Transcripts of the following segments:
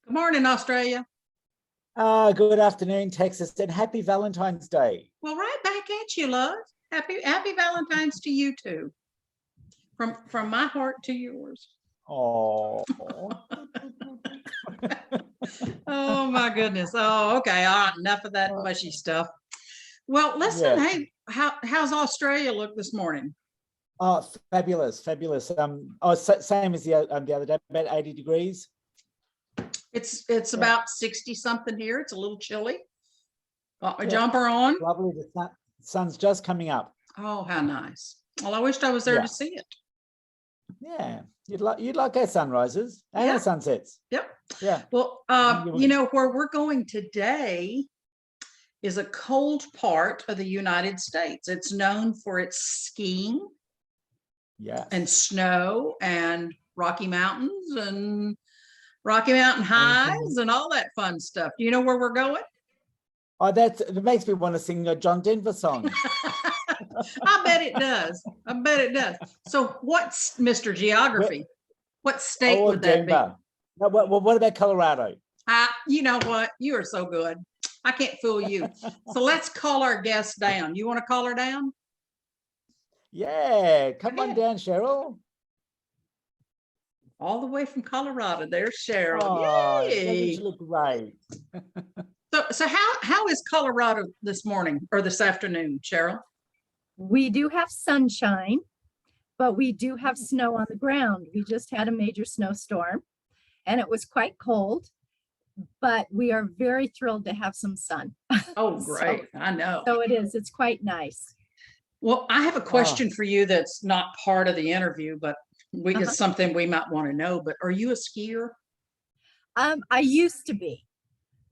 Good morning, Australia. Good afternoon, Texas, and happy Valentine's Day. Well, right back at you, love. Happy Valentine's to you too. From my heart to yours. Oh, Oh my goodness. Oh, okay. All right, enough of that mushy stuff. Well, listen, yeah. hey, how's Australia look this morning? Oh, fabulous, fabulous. Same as the other day, about 80 degrees. It's Yeah. about 60 something here. It's a little chilly. Got my Yeah. jumper on. Lovely. The sun's just coming up. Oh, how nice. Well, I wished I was there Yeah. to see it. Yeah, you'd like our sunrises and Yeah. our sunsets. Yep. Yeah. Well, where we're going today is a cold part of the United States. It's known for its skiing Yeah. and snow and Rocky Mountains and Rocky Mountain highs and all that fun stuff. Do you know where we're going? Oh, that makes me want to sing a John Denver song. I bet it does. I bet it does. So what's Mr. Geography? What state would that Denver. Be? What about Colorado? You know what? You are so good. I can't fool you. So let's call our guest down. You want to call her down? Yeah, come on down, Cheryl. All the way from Colorado. There's Cheryl. Oh, Yay! you look great. So how is Colorado this morning or this afternoon, Cheryl? We do have sunshine, but we do have snow on the ground. We just had a major snowstorm and it was quite cold, but we are very thrilled to have some sun. Oh, great. I know. So it is. It's quite nice. Well, I have a question for you that's not part of the interview, but it's something we might want to know. But are you a skier? I used to be.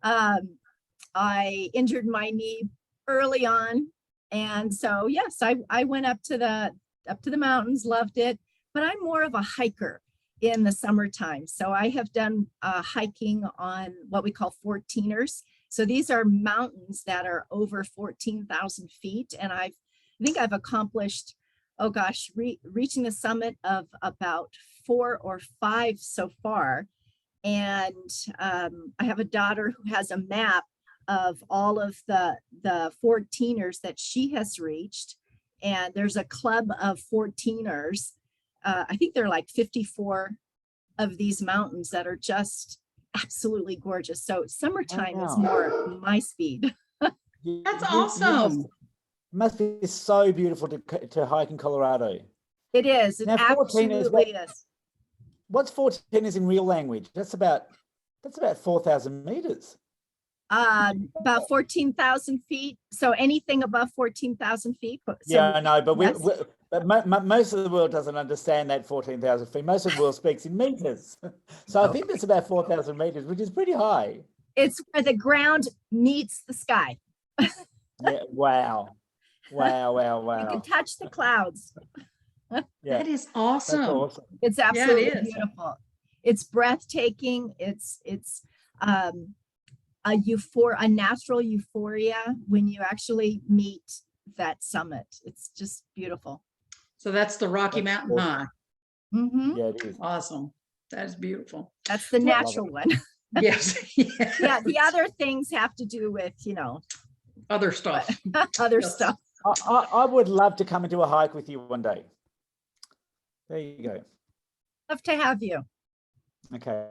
I injured my knee early on. And so, yes, I went up to the mountains, loved it, but I'm more of a hiker in the summertime. So I have done hiking on what we call 14ers. So these are mountains that are over 14,000 feet. And I think I've accomplished, reaching the summit of about 4 or 5 so far. And I have a daughter who has a map of all of the 14ers that she has reached. And there's a club of 14ers. I think there are like 54 of these mountains that are just absolutely gorgeous. So summertime is more my speed. That's awesome. Must be so beautiful to hike in Colorado. It is. It absolutely is. What's 14ers in real language? That's about 4,000 meters. About 14,000 feet. So anything above 14,000 feet. So, yeah, I know, but but most of the world doesn't understand that 14,000 feet. Most of the world speaks in meters. So I think that's about 4,000 meters, which is pretty high. It's where the ground meets the sky. Yeah, wow. You can touch the clouds. Yeah, that is awesome. That's awesome. It's absolutely beautiful. It's breathtaking. It's a natural euphoria when you actually meet that summit. It's just beautiful. So that's the Rocky Mountain High. Mm-hmm. Yeah, it is. Awesome. That's beautiful. That's the natural one. Yes. Yeah, the other things have to do with, other stuff. Stuff. I would love to come and do a hike with you one day. There you go. Love to have you. Okay.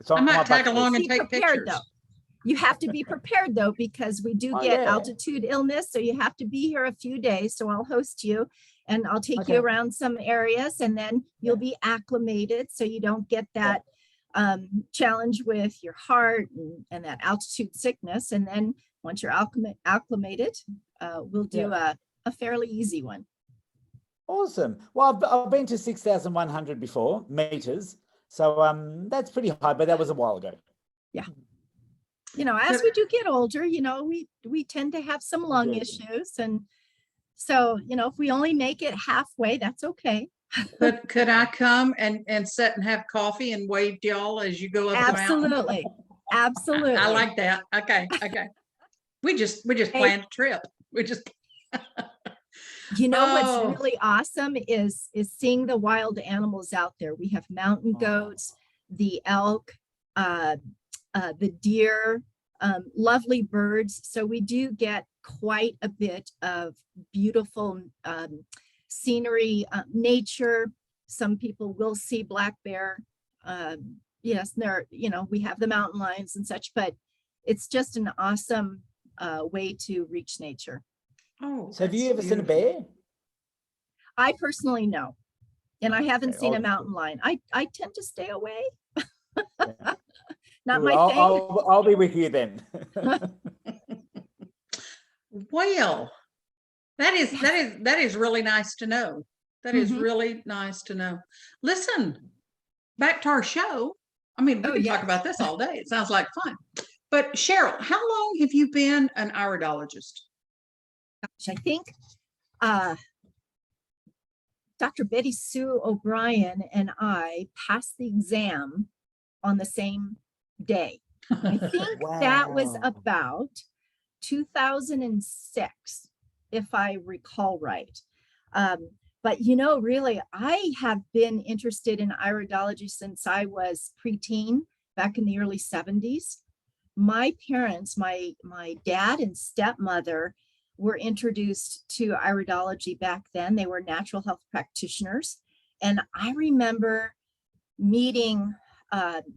I might tag along and take pictures. Though. You have to be prepared though, because we do get altitude illness. So you have to be here a few days. So I'll host you and I'll take you around some areas and then you'll be acclimated so you don't get that challenge with your heart and that altitude sickness. And then once you're acclimated, we'll do a fairly easy one. Awesome. Well, I've been to 6,100 before meters. So that's pretty high, but that was a while ago. Yeah. As we do get older, we tend to have some lung issues. And so, if we only make it halfway, that's okay. But could I come and sit and have coffee and wave to y'all as you go up the mountain? Absolutely. I like that. Okay. We just planned a trip. What's really awesome is seeing the wild animals out there. We have mountain goats, the elk, uh, the deer, lovely birds. So we do get quite a bit of beautiful scenery, nature. Some people will see black bear. Yes, there, we have the mountain lions and such, but it's just an awesome way to reach nature. Oh, So have you that's ever seen a beautiful. bear? I personally know, and I haven't Okay, seen a I'll- mountain lion. I tend to stay away. yeah. Not Good, my I'll, thing. I'll be with you then. Well, that is that Yes. is that is really nice to know. That is Mhm. really nice to know. Listen, back to our show. I mean, we Oh, can talk yes. about this all day. It sounds like fun. But Cheryl, how long have you been an iridologist? I think Dr. Betty Sue O'Brien and I passed the exam on the same day. I think that was Wow. about 2006, if I recall right. But really, I have been interested in iridology since I was preteen, back in the early 70s. My parents, my dad and stepmother, were introduced to iridology back then. They were natural health practitioners. And I remember meeting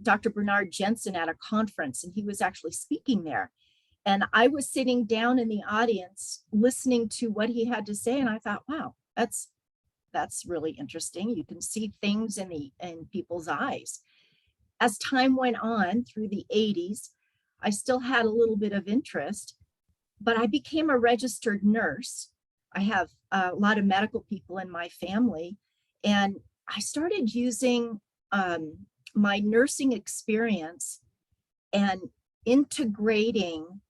Dr. Bernard Jensen at a conference, and he was actually speaking there. And I was sitting down in the audience listening to what he had to say. And I thought, wow, that's really interesting. You can see things in people's eyes. As time went on through the 80s, I still had a little bit of interest, but I became a registered nurse. I have a lot of medical people in my family, and I started using my nursing experience and integrating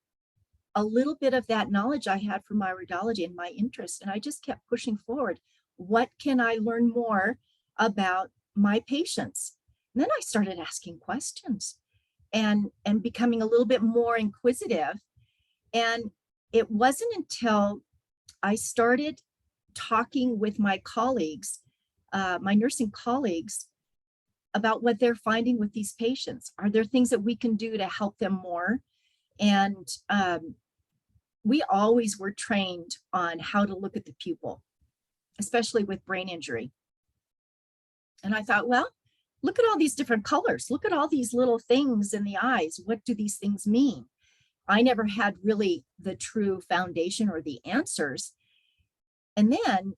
a little bit of that knowledge I had from iridology and my interest. And I just kept pushing forward. What can I learn more about my patients? And then I started asking questions and becoming a little bit more inquisitive. And it wasn't until I started talking with my colleagues, my nursing colleagues, about what they're finding with these patients. Are there things that we can do to help them more? And we always were trained on how to look at the pupil, especially with brain injury. And I thought, well, look at all these different colors. Look at all these little things in the eyes. What do these things mean? I never had really the true foundation or the answers. And then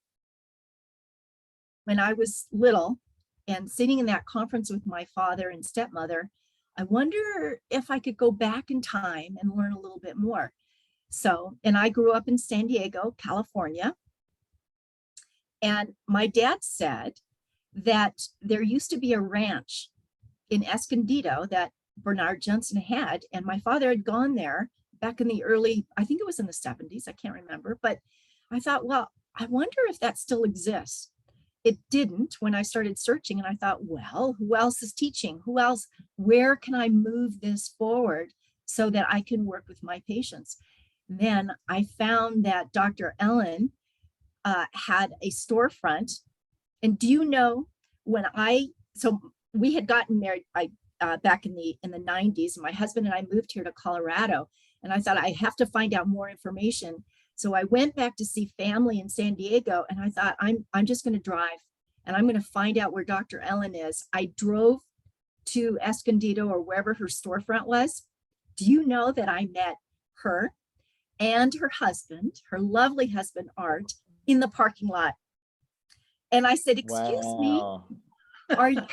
when I was little and sitting in that conference with my father and stepmother, I wonder if I could go back in time and learn a little bit more. So, and I grew up in San Diego, California. And my dad said that there used to be a ranch in Escondido that Bernard Jensen had, and my father had gone there back in the early, I think it was in the 70s, I can't remember, but I thought, well, I wonder if that still exists. It didn't when I started searching, and I thought, well, who else is teaching? Who else? Where can I move this forward so that I can work with my patients? Then I found that Dr. Ellen had a storefront. And do you know, so we had gotten married back in the 90s, and my husband and I moved here to Colorado, and I thought I have to find out more information. So I went back to see family in San Diego, and I thought I'm just going to drive and I'm going to find out where Dr. Ellen is. I drove to Escondido or wherever her storefront was. Do you know that I met her and her husband, her lovely husband, Art, in the parking lot? And I said, excuse me, Wow.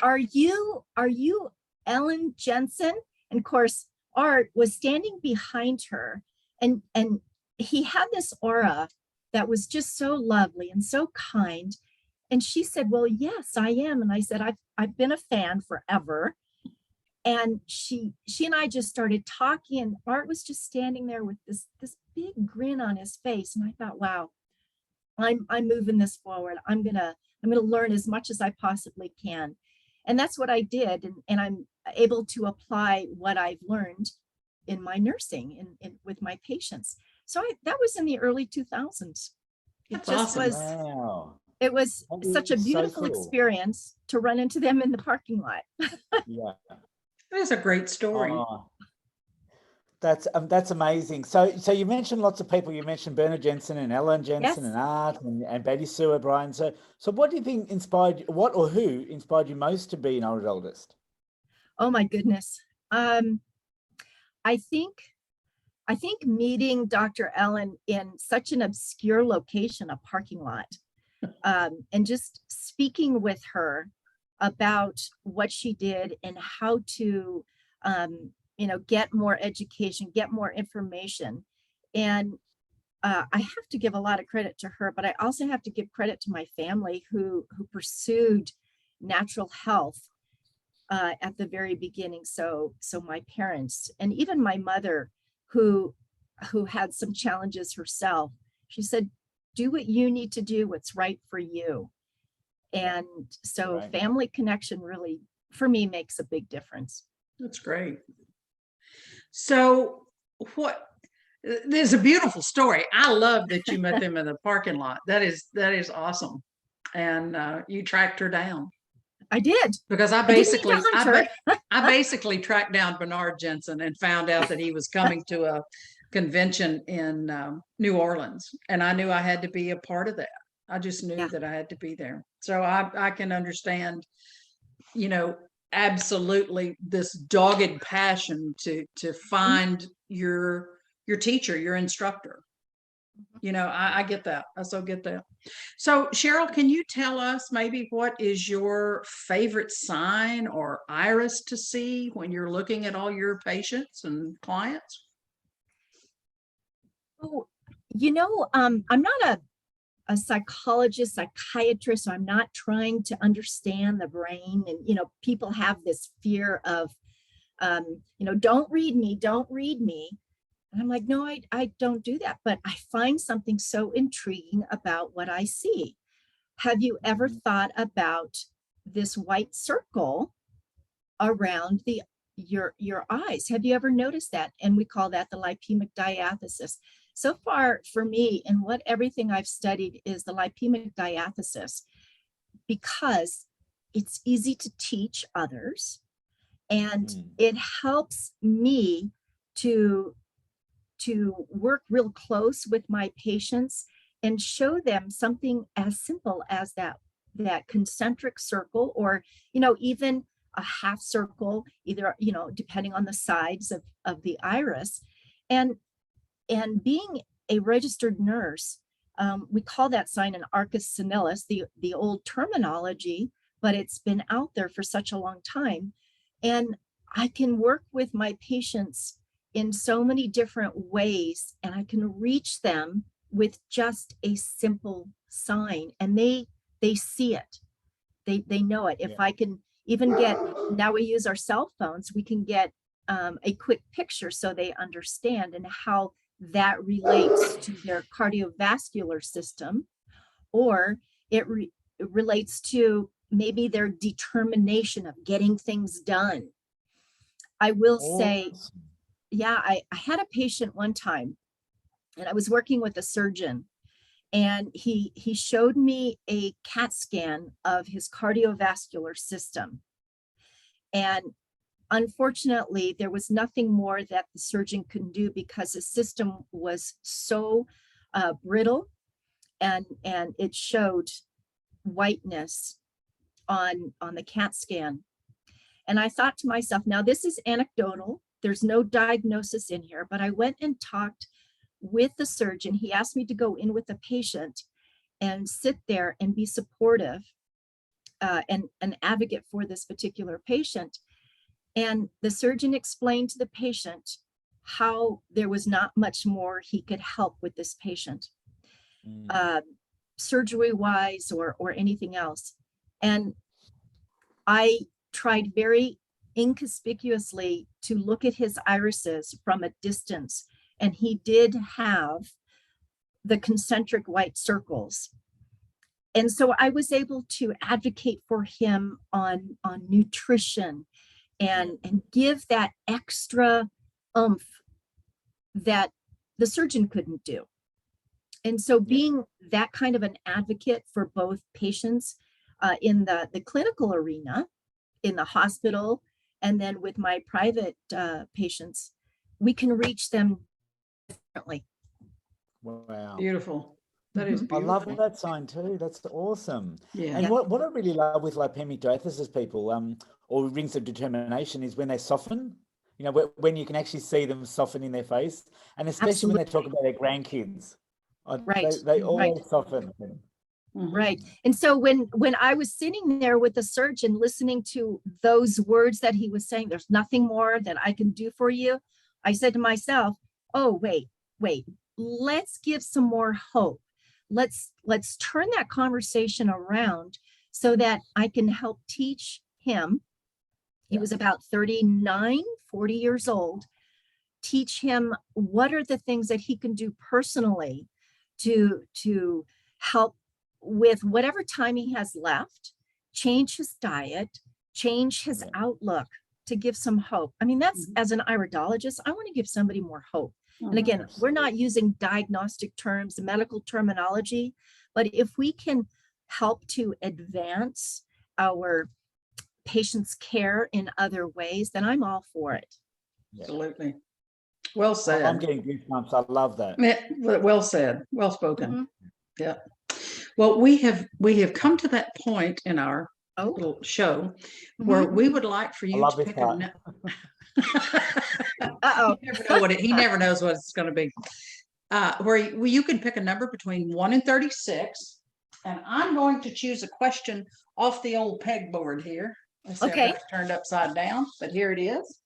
are you Ellen Jensen? And of course, Art was standing behind her, and he had this aura that was just so lovely and so kind. And she said, well, yes, I am. And I said, I've been a fan forever. And she and I just started talking, and Art was just standing there with this big grin on his face. And I thought, wow, I'm moving this forward. I'm gonna learn as much as I possibly can. And that's what I did. And I'm able to apply what I've learned in my nursing and with my patients. So that was in the early 2000s. That's awesome. Wow. It was That such a is so beautiful cool. experience to run into them in the parking lot. Yeah. That is a great story. Oh, that's amazing. So you mentioned lots of people. You mentioned Bernard Jensen and Ellen Jensen Yes. and Art and Betty Sue O'Brien. So what do you think inspired you, what or who inspired you most to be an iridologist? Oh my goodness. I think meeting Dr. Ellen in such an obscure location, a parking lot, and just speaking with her about what she did and how to, get more education, get more information. And I have to give a lot of credit to her, but I also have to give credit to my family who pursued natural health at the very beginning. So my parents and even my mother, who had some challenges herself, she said, "Do what you need to do, what's right for you." And so Right. family connection really, for me, makes a big difference. That's great. So what, there's a beautiful story. I love that you met them in the parking lot. That is awesome. And you tracked her down. I did. Because I I didn't need to basically, hunt her. I basically tracked down Bernard Jensen and found out that he was coming to a convention in New Orleans, and I knew I had to be a part of that. I just knew Yeah. that I had to be there. So I can understand, absolutely this dogged passion to find your teacher, your instructor. I get that. I so get that. So, Cheryl, can you tell us maybe what is your favorite sign or iris to see when you're looking at all your patients and clients? Oh, I'm not a psychologist, psychiatrist, so I'm not trying to understand the brain. And, people have this fear of, don't read me, don't read me. And I'm like, no, I don't do that. But I find something so intriguing about what I see. Have you ever thought about this white circle around your eyes? Have you ever noticed that? And we call that the lipemic diathesis. So far for me, and what everything I've studied is the lipemic diathesis, because it's easy to teach others, and it helps me to work real close with my patients and show them something as simple as that concentric circle, or even a half circle, either depending on the sides of the iris. And being a registered nurse, we call that sign an arcus senilis, the old terminology, but it's been out there for such a long time. And I can work with my patients in so many different ways, and I can reach them with just a simple sign, and they see it. They know it. If I can even get, now we use our cell phones, we can get a quick picture so they understand and how that relates to their cardiovascular system, or it relates to maybe their determination of getting things done. I will say, I had a patient one time, and I was working with a surgeon, and he showed me a CAT scan of his cardiovascular system. And unfortunately, there was nothing more that the surgeon could do because his system was so brittle, and it showed whiteness on the CAT scan. And I thought to myself, now this is anecdotal. There's no diagnosis in here, but I went and talked with the surgeon. He asked me to go in with the patient and sit there and be supportive and an advocate for this particular patient. And the surgeon explained to the patient how there was not much more he could help with this patient, surgery-wise or anything else. And I tried very inconspicuously to look at his irises from a distance, and he did have the concentric white circles. And so I was able to advocate for him on nutrition and give that extra oomph that the surgeon couldn't do. And so being that kind of an advocate for both patients in the clinical arena, in the hospital, And then with my private patients, we can reach them differently. Wow. Beautiful. That is Mhm. I love beautiful. that sign too. That's awesome. Yeah. And what I really love with lipemic people, or rings of determination, is when they soften. You know, when you can actually see them soften in their face, and especially when they talk about their grandkids. Right. They Right. always soften. Mhm. Right. And so when I was sitting there with the surgeon listening to those words that he was saying, there's nothing more that I can do for you. I said to myself, oh, wait, let's give some more hope. Let's turn that conversation around so that I can help teach him. He was about 39, 40 years old. Teach him what are the things that he can do personally to help with whatever time he has left, change his diet, change his outlook, to give some hope. I mean, that's, as an iridologist, I want to give somebody more hope. And again, we're not using diagnostic terms, medical terminology, but if we can help to advance our patients' care in other ways, then I'm all for it. Absolutely. Well I'm said. getting goosebumps. I love that. Well said. Well spoken. Mhm. Yeah. Well, we have come to that point in our Oh, little show where we would like for I you love to this pick part. uh-oh. You never know what he never knows what it's going to be. Where you can pick a number between 1 and 36, and I'm going to choose a question off the old pegboard here. Let's see, I've Okay. got it turned upside down, but here it is.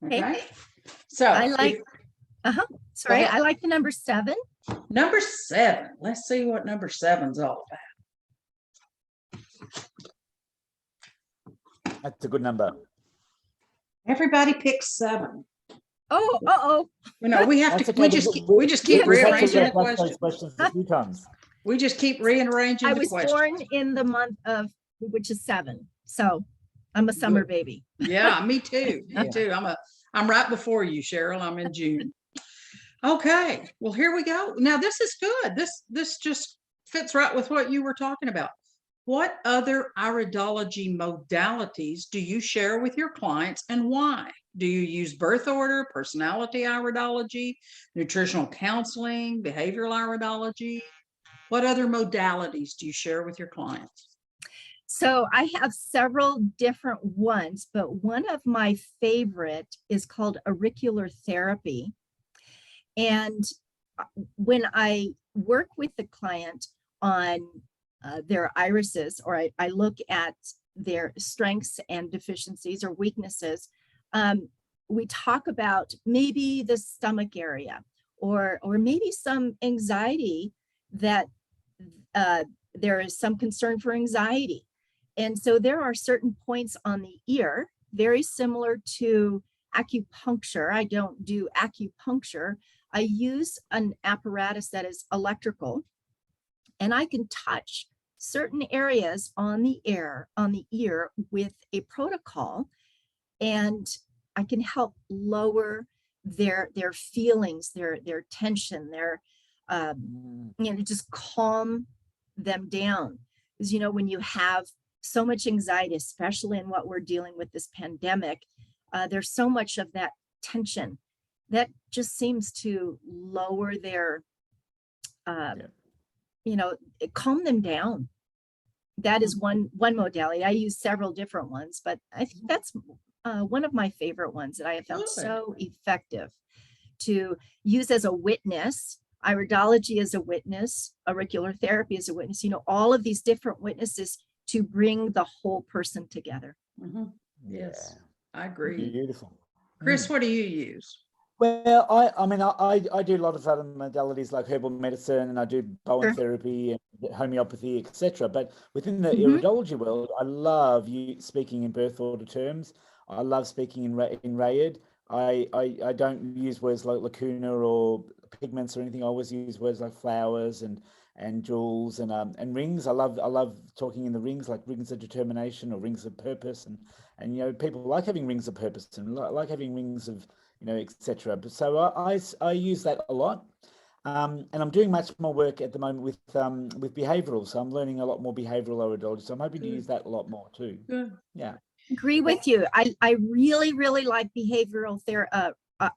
Okay. Okay. So I like, sorry, ahead. I like the number 7. Number 7. Let's see what number 7's all about. That's a good number. Everybody picks 7. Oh, uh-oh. You know, we have That's to. okay. We just keep We've had to rearranging the readjust question. those questions a few times. We just keep rearranging I the was question. born in the month of, which is 7. So I'm a summer Good. baby. Yeah, me too. Me too. I'm right before you, Cheryl. I'm in June. Okay. Well, here we go. Now this is good. This just fits right with what you were talking about. What other iridology modalities do you share with your clients, and why? Do you use birth order, personality iridology, nutritional counseling, behavioral iridology? What other modalities do you share with your clients? So I have several different ones, but one of my favorite is called auricular therapy. And when I work with the client on their irises, or I look at their strengths and deficiencies or weaknesses, we talk about maybe the stomach area, or maybe some anxiety, that there is some concern for anxiety. And so there are certain points on the ear, very similar to acupuncture. I don't do acupuncture. I use an apparatus that is electrical, and I can touch certain areas on the ear with a protocol, and I can help lower their feelings, their tension, their just calm them down. Because when you have so much anxiety, especially in what we're dealing with this pandemic, there's so much of that tension that just seems to lower their calm them down. That is one modality. I use several different ones, but I think that's one of my favorite ones that I have found so effective to use as a witness. Iridology as a witness, auricular therapy as a witness, all of these different witnesses to bring the whole person together. Yes, I agree. Beautiful. Chris, what do you use? Well, I do a lot of other modalities like herbal medicine, and I do Bowen therapy and homeopathy, etc. But within the iridology world, I love you speaking in birth order terms. I love speaking in Rayid. I don't use words like lacuna or pigments or anything. I always use words like flowers and jewels and rings. I love talking in the rings, like rings of determination or rings of purpose, and people like having rings of purpose and like having rings of etc. But so I use that a lot, and I'm doing much more work at the moment with behavioural. So I'm learning a lot more behavioural iridology. So I'm hoping to use that a lot more too. Good. Yeah. Agree with you. I really, really like behavioral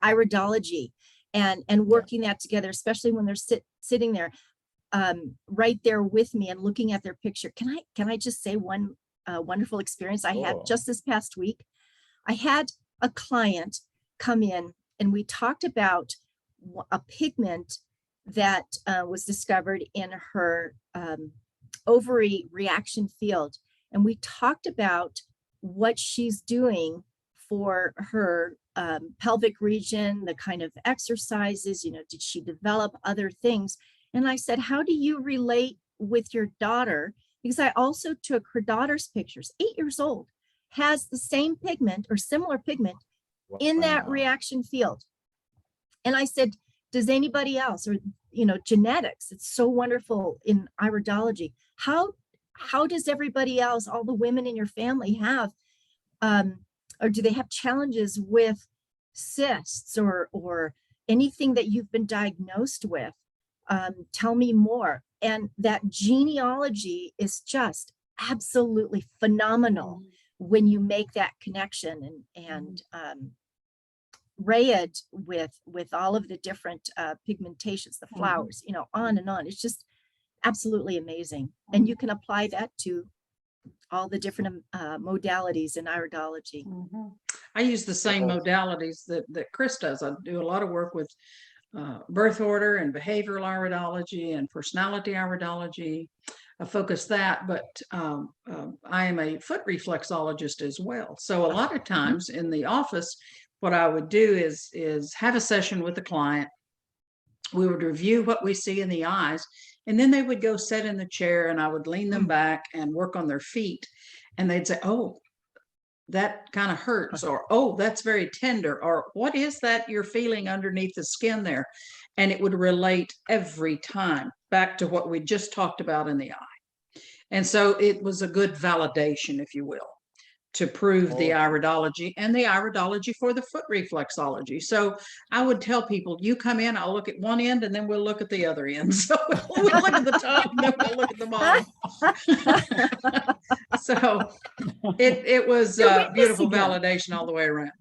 iridology and working that together, especially when they're sitting there right there with me and looking at their picture. Can I just say one wonderful experience I had just this past week? I had a client come in and we talked about a pigment that was discovered in her ovary reaction field. And we talked about what she's doing for her pelvic region, the kind of exercises, did she develop other things? And I said, how do you relate with your daughter? Because I also took her daughter's pictures, 8 years old, has the same pigment or similar pigment in that reaction field. And I said, does anybody else, or, genetics, it's so wonderful in iridology. How does everybody else, all the women in your family have, or do they have challenges with cysts or anything that you've been diagnosed with? Tell me more. And that genealogy is just absolutely phenomenal when you make that connection and ray it with all of the different pigmentations, the flowers, on and on. It's just absolutely amazing. And you can apply that to all the different modalities in iridology. I use the same modalities that Chris does. I do a lot of work with birth order and behavioral iridology and personality iridology. I focus that, but I am a foot reflexologist as well. So a lot of times in the office, what I would do is have a session with the client. We would review what we see in the eyes, and then they would go sit in the chair and I would lean them back and work on their feet. And they'd say, oh, that kind of hurts, or, oh, that's very tender, or what is that you're feeling underneath the skin there? And it would relate every time back to what we just talked about in the eye. And so it was a good validation, if you will, to prove the iridology and the iridology for the foot reflexology. So I would tell people, you come in, I'll look at one end and then we'll look at the other end. So we'll look at the top and then we'll look at the bottom. So it was beautiful validation all the way around.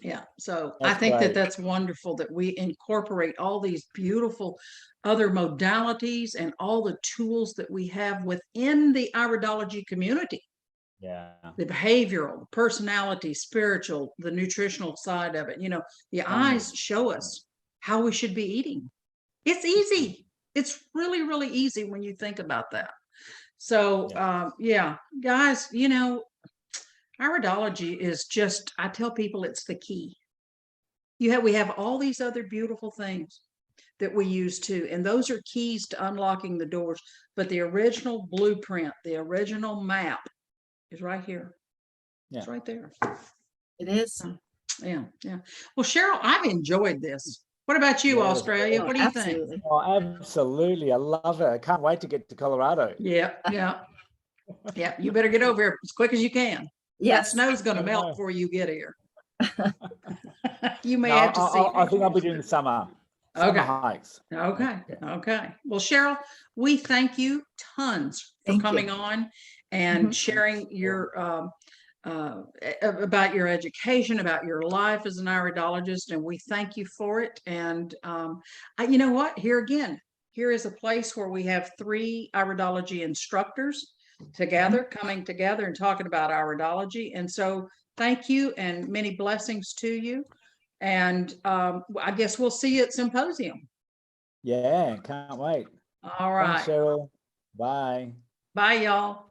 Yeah. So I think that's wonderful that we incorporate all these beautiful other modalities and all the tools that we have within the iridology community. Yeah. The behavioral, the personality, spiritual, the nutritional side of it. The eyes show us how we should be eating. It's easy. It's really, really easy when you think about that. So, yeah, guys, iridology is just, I tell people it's the key. We have all these other beautiful things that we use too, and those are keys to unlocking the doors. But the original blueprint, the original map is right here. It's right there. It is. Yeah. Well, Cheryl, I've enjoyed this. What about you, Australia? What do you think? Oh, absolutely. I love it. I can't wait to get to Colorado. Yeah. You better get over here as quick as you can. That snow's going to melt before you get here. You may have to see. I think I'll be doing the summer hikes. Okay. Well, Cheryl, we thank you tons for coming on and sharing your about your education, about your life as an iridologist, and we thank you for it. And you know what? Here is a place where we have 3 iridology instructors together, coming together and talking about iridology. And so thank you and many blessings to you. And I guess we'll see you at Symposium. Yeah, can't wait. All right. Thanks, Cheryl. Bye. Bye, y'all.